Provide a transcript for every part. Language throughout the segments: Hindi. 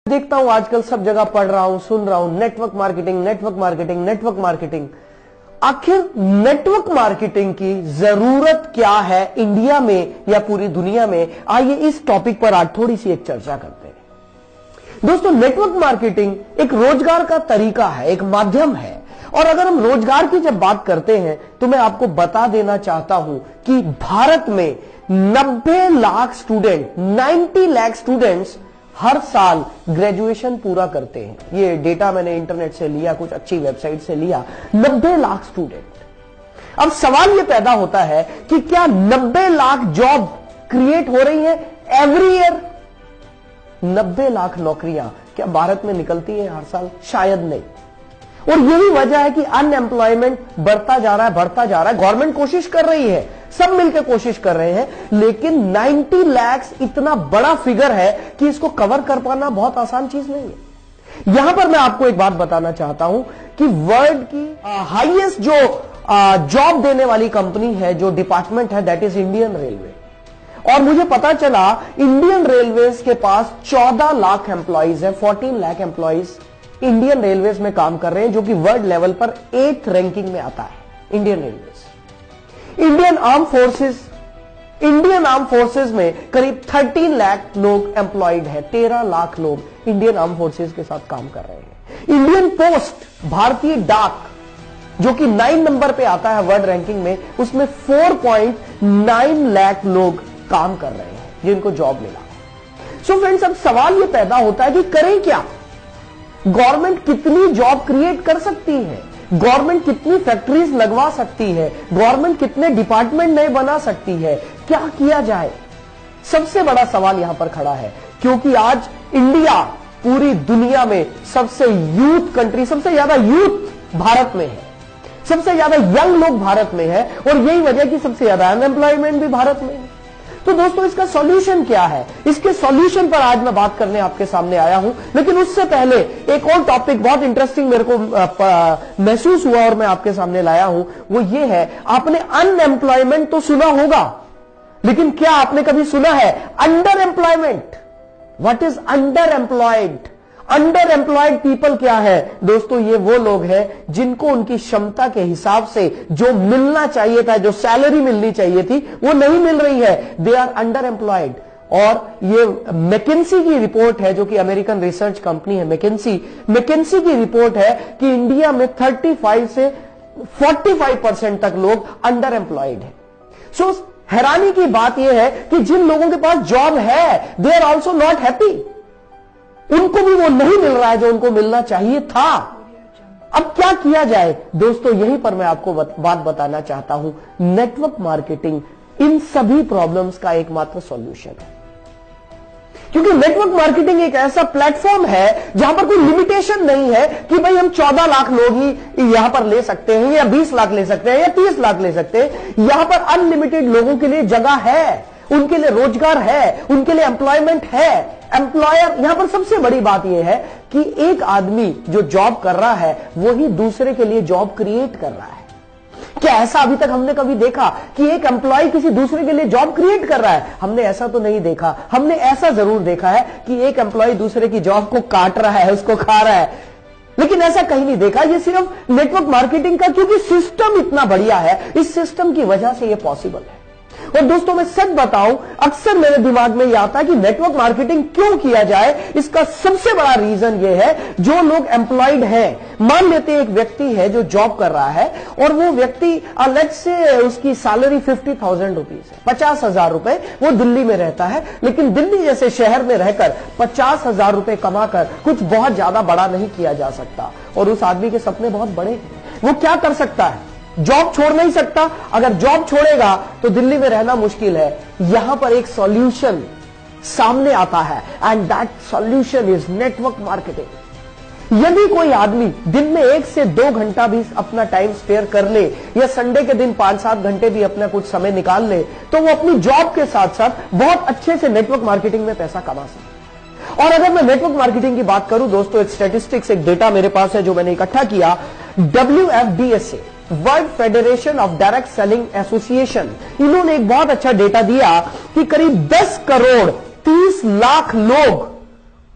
देखता हूं आजकल सब जगह पढ़ रहा हूं, सुन रहा हूं, network marketing, network marketing, network marketing. आखिर नेटवर्क मार्केटिंग की जरूरत क्या है इंडिया में या पूरी दुनिया में? आइए इस टॉपिक पर आज थोड़ी सी एक चर्चा करते हैं। दोस्तों, नेटवर्क मार्केटिंग एक रोजगार का तरीका है, एक माध्यम है। और अगर हम रोजगार की जब बात करते हैं तो मैं आपको बता देना चाहता हूं कि भारत में 90 लाख स्टूडेंट, 90 लाख स्टूडेंट्स हर साल ग्रेजुएशन पूरा करते हैं। ये डेटा मैंने इंटरनेट से लिया, कुछ अच्छी वेबसाइट से लिया। 90 लाख स्टूडेंट। अब सवाल ये पैदा होता है कि क्या 90 लाख जॉब क्रिएट हो रही है एवरी ईयर? 90 लाख नौकरियां क्या भारत में निकलती है हर साल? शायद नहीं। और यही वजह है कि अनएम्प्लॉयमेंट बढ़ता जा रहा है, बढ़ता जा रहा है। गवर्नमेंट कोशिश कर रही है, सब मिलकर कोशिश कर रहे हैं, लेकिन 90 लाख इतना बड़ा फिगर है कि इसको कवर कर पाना बहुत आसान चीज नहीं है। यहां पर मैं आपको एक बात बताना चाहता हूं कि वर्ल्ड की हाईएस्ट जो जॉब देने वाली कंपनी है, जो डिपार्टमेंट है, दैट इज इंडियन रेलवे। और मुझे पता चला इंडियन रेलवेज के पास 14 लाख एम्प्लॉइज है, 14 लाख एम्प्लॉइज इंडियन रेलवेज में काम कर रहे हैं, जो कि वर्ल्ड लेवल पर 8th रैंकिंग में आता है। Indian railways, Indian arm forces में करीब 13 लाख लोग एम्प्लॉयड है। 13 लाख लोग इंडियन आर्म फोर्सेस के साथ काम कर रहे हैं। इंडियन पोस्ट, भारतीय डाक, जो कि 9 नंबर पे आता है वर्ल्ड रैंकिंग में, उसमें 4.9 लाख लोग काम कर रहे हैं जिनको जॉब मिला। सो फ्रेंड्स, अब सवाल यह पैदा होता है कि करें क्या? गवर्नमेंट कितनी जॉब क्रिएट कर सकती है? गवर्नमेंट कितनी फैक्ट्रीज लगवा सकती है? गवर्नमेंट कितने डिपार्टमेंट नए बना सकती है? क्या किया जाए? सबसे बड़ा सवाल यहां पर खड़ा है, क्योंकि आज इंडिया पूरी दुनिया में सबसे यूथ कंट्री, सबसे ज्यादा यूथ भारत में है, सबसे ज्यादा यंग लोग भारत में है, और यही वजह कि सबसे ज्यादा अनएम्प्लॉयमेंट भी भारत में है। तो दोस्तों, इसका सॉल्यूशन क्या है? इसके सॉल्यूशन पर आज मैं बात करने आपके सामने आया हूं। लेकिन उससे पहले एक और टॉपिक बहुत इंटरेस्टिंग मेरे को महसूस हुआ और मैं आपके सामने लाया हूं। वो ये है, आपने अनएम्प्लॉयमेंट तो सुना होगा, लेकिन क्या आपने कभी सुना है under employment? What is under employed? Under employed people क्या है? दोस्तों, ये वो लोग हैं जिनको उनकी क्षमता के हिसाब से जो मिलना चाहिए था, जो सैलरी मिलनी चाहिए थी, वो नहीं मिल रही है। They are under employed. और ये मैकेंसी की रिपोर्ट है, जो कि अमेरिकन रिसर्च कंपनी है मैकेंसी की रिपोर्ट है कि इंडिया में 35 से 45% तक लोग अंडर एम्प्लॉयड है। सो हैरानी की बात यह है कि जिन लोगों के पास जॉब है, they are also not happy. उनको भी वो नहीं मिल रहा है जो उनको मिलना चाहिए था। अब क्या किया जाए? दोस्तों, यहीं पर मैं आपको बात बताना चाहता हूं। नेटवर्क मार्केटिंग इन सभी प्रॉब्लम्स का एकमात्र सॉल्यूशन है, क्योंकि नेटवर्क मार्केटिंग एक ऐसा प्लेटफॉर्म है जहां पर कोई लिमिटेशन नहीं है कि भाई हम 14 लाख लोग ही यहां पर ले सकते हैं, या 20 लाख ले सकते हैं, या 30 लाख ले सकते हैं। यहां पर अनलिमिटेड लोगों के लिए जगह है, उनके लिए रोजगार है, उनके लिए एम्प्लॉयमेंट है। एम्प्लॉयर, यहां पर सबसे बड़ी बात यह है कि एक आदमी जो जॉब कर रहा है, वही दूसरे के लिए जॉब क्रिएट कर रहा है। क्या ऐसा अभी तक हमने कभी देखा कि एक एम्प्लॉय किसी दूसरे के लिए जॉब क्रिएट कर रहा है? हमने ऐसा तो नहीं देखा। हमने ऐसा जरूर देखा है कि एक एम्प्लॉय दूसरे की जॉब को काट रहा है, उसको खा रहा है, लेकिन ऐसा कहीं नहीं देखा। ये सिर्फ नेटवर्क मार्केटिंग का, क्योंकि सिस्टम इतना बढ़िया है, इस सिस्टम की वजह से यह पॉसिबल है। और दोस्तों, मैं सच बताऊं, अक्सर मेरे दिमाग में यह आता है कि नेटवर्क मार्केटिंग क्यों किया जाए। इसका सबसे बड़ा रीजन यह है, जो लोग एम्प्लॉयड हैं, मान लेते हैं एक व्यक्ति है जो जॉब कर रहा है, और वो व्यक्ति लेट्स से उसकी सैलरी 50,000 रुपीज है, 50,000 रुपए। वो दिल्ली में रहता है, लेकिन दिल्ली जैसे शहर में रहकर 50,000 रुपए कमाकर कुछ बहुत ज्यादा बड़ा नहीं किया जा सकता। और उस आदमी के सपने बहुत बड़े हैं। वो क्या कर सकता है? जॉब छोड़ नहीं सकता। अगर जॉब छोड़ेगा तो दिल्ली में रहना मुश्किल है। यहां पर एक सॉल्यूशन सामने आता है, and that solution is network marketing. यदि कोई आदमी दिन में 1 से 2 घंटा भी अपना टाइम स्पेयर कर ले, या संडे के दिन 5-7 घंटे भी अपना कुछ समय निकाल ले, तो वो अपनी जॉब के साथ साथ बहुत अच्छे से नेटवर्क मार्केटिंग में पैसा कमा सकता है। और अगर मैं नेटवर्क मार्केटिंग की बात करूं दोस्तों, एक स्टैटिस्टिक्स, एक डेटा मेरे पास है जो मैंने इकट्ठा किया। WFDSA, world federation of direct selling association, इन्होंने एक बहुत अच्छा डेटा दिया कि करीब 10 करोड़ 30 लाख लोग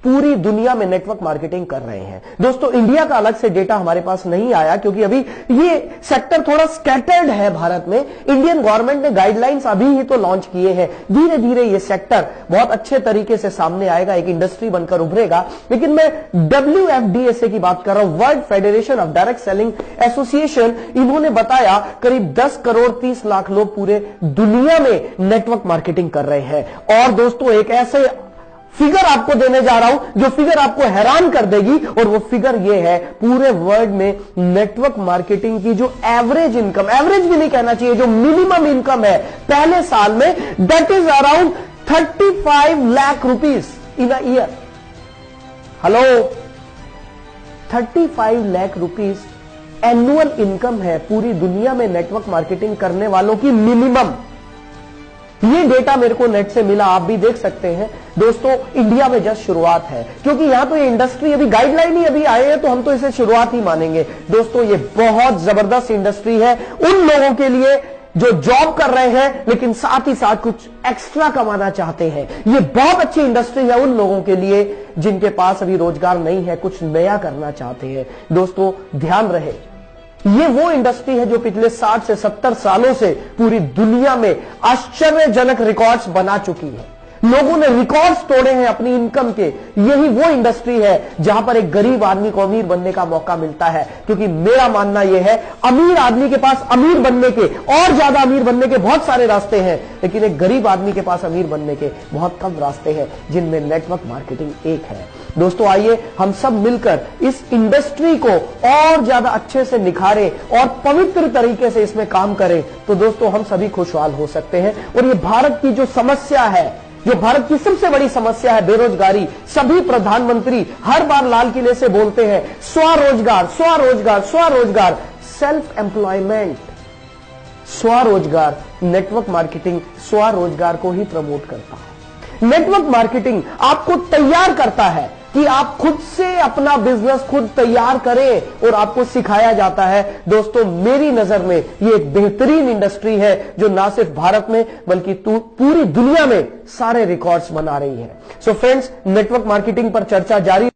पूरी दुनिया में नेटवर्क मार्केटिंग कर रहे हैं। दोस्तों, इंडिया का अलग से डेटा हमारे पास नहीं आया क्योंकि अभी ये सेक्टर थोड़ा स्कैटर्ड है भारत में। इंडियन गवर्नमेंट ने गाइडलाइंस अभी ही तो लॉन्च किए हैं। धीरे धीरे ये सेक्टर बहुत अच्छे तरीके से सामने आएगा, एक इंडस्ट्री बनकर उभरेगा। लेकिन मैं WFDSA की बात कर रहा हूं, world federation of direct selling association. इन्होंने बताया करीब 10 करोड़ 30 लाख लोग पूरे दुनिया में नेटवर्क मार्केटिंग कर रहे हैं। और दोस्तों, एक ऐसे फिगर आपको देने जा रहा हूं जो फिगर आपको हैरान कर देगी, और वो फिगर ये है, पूरे वर्ल्ड में नेटवर्क मार्केटिंग की जो एवरेज इनकम, एवरेज भी नहीं कहना चाहिए, जो मिनिमम इनकम है पहले साल में, that is around 35 lakh rupees in a year. Hello, 35 lakh rupees annual income है पूरी दुनिया में नेटवर्क मार्केटिंग करने वालों की मिनिमम। ये डेटा मेरे को नेट से मिला, आप भी देख सकते हैं। दोस्तों, इंडिया में जस्ट शुरुआत है क्योंकि यहां तो ये इंडस्ट्री अभी गाइडलाइन ही अभी आए हैं, तो हम तो इसे शुरुआत ही मानेंगे। दोस्तों, ये बहुत जबरदस्त इंडस्ट्री है उन लोगों के लिए जो जॉब कर रहे हैं लेकिन साथ ही साथ कुछ एक्स्ट्रा कमाना चाहते हैं। ये बहुत अच्छी इंडस्ट्री है उन लोगों के लिए जिनके पास अभी रोजगार नहीं है, कुछ नया करना चाहते हैं। दोस्तों, ध्यान रहे, ये वो इंडस्ट्री है जो पिछले 60 से 70 सालों से पूरी दुनिया में आश्चर्यजनक रिकॉर्ड्स बना चुकी है। लोगों ने रिकॉर्ड्स तोड़े हैं अपनी इनकम के। यही वो इंडस्ट्री है जहां पर एक गरीब आदमी को अमीर बनने का मौका मिलता है, क्योंकि मेरा मानना यह है, अमीर आदमी के पास अमीर बनने के और ज्यादा अमीर बनने के बहुत सारे रास्ते हैं, लेकिन एक गरीब आदमी के पास अमीर बनने के बहुत कम रास्ते हैं, जिनमें नेटवर्क मार्केटिंग एक है। दोस्तों, आइए हम सब मिलकर इस इंडस्ट्री को और ज्यादा अच्छे से निखारें और पवित्र तरीके से इसमें काम करें, तो दोस्तों हम सभी खुशहाल हो सकते हैं। और ये भारत की जो समस्या है, जो भारत की सबसे बड़ी समस्या है, बेरोजगारी, सभी प्रधानमंत्री हर बार लाल किले से बोलते हैं स्वरोजगार, स्वरोजगार, स्वरोजगार, सेल्फ एम्प्लॉयमेंट, स्वरोजगार। नेटवर्क मार्केटिंग स्वरोजगार को ही प्रमोट करता है। नेटवर्क मार्केटिंग आपको तैयार करता है कि आप खुद से अपना बिजनेस खुद तैयार करें, और आपको सिखाया जाता है। दोस्तों, मेरी नजर में ये एक बेहतरीन इंडस्ट्री है जो ना सिर्फ भारत में बल्कि पूरी दुनिया में सारे रिकॉर्ड्स बना रही है। सो फ्रेंड्स, नेटवर्क मार्केटिंग पर चर्चा जारी